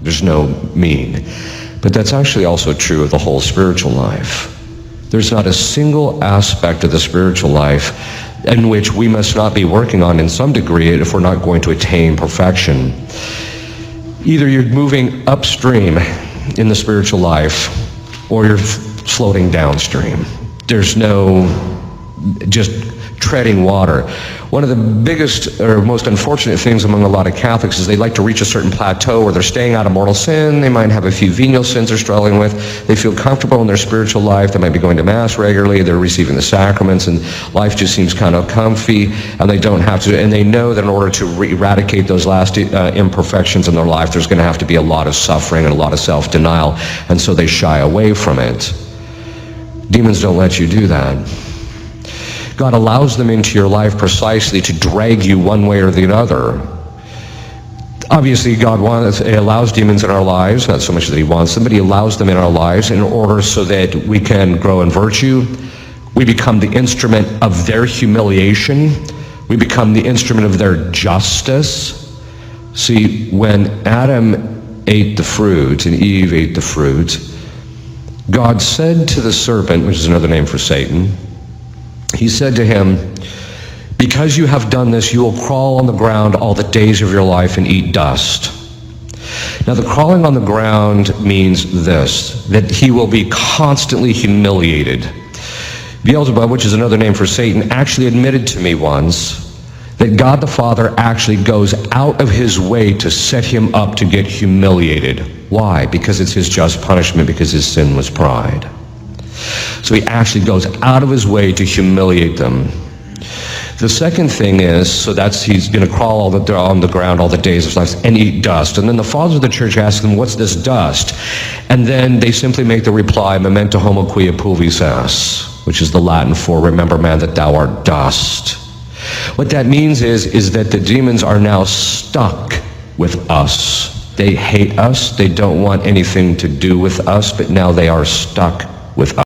There's no mean. But that's actually also true of the whole spiritual life. There's not a single aspect of the spiritual life in which we must not be working on in some degree if we're not going to attain perfection. Either you're moving upstream in the spiritual life or you're floating downstream. There's no just treading water. One of the biggest or most unfortunate things among a lot of Catholics is they like to reach a certain plateau where they're staying out of mortal sin. They might have a few venial sins they're struggling with. They feel comfortable in their spiritual life. They might be going to Mass regularly. They're receiving the sacraments, and life just seems kind of comfy, and they don't have to. And they know that in order to eradicate those last imperfections in their life, there's going to have to be a lot of suffering and a lot of self-denial, and so they shy away from it. Demons don't let you do that. God allows them into your life precisely to drag you one way or the other. Obviously, God allows demons in our lives, not so much that he wants them, but he allows them in our lives in order so that we can grow in virtue. We become the instrument of their humiliation. We become the instrument of their justice. See, when Adam ate the fruit and Eve ate the fruit, God said to the serpent, which is another name for Satan, he said to him, because you have done this, you will crawl on the ground all the days of your life and eat dust. Now, the crawling on the ground means this, that he will be constantly humiliated. Beelzebub, which is another name for Satan, actually admitted to me once that God the Father actually goes out of his way to set him up to get humiliated. Why? Because it's his just punishment, because his sin was pride. So he actually goes out of his way to humiliate them. The second thing is, so that's he's going to crawl on the ground all the days of his life and eat dust. And then the fathers of the church ask them, what's this dust? And then they simply make the reply, memento homo quia pulvis es, which is the Latin for, remember, man, that thou art dust. What that means is that the demons are now stuck with us. They hate us. They don't want anything to do with us, but now they are stuck with us.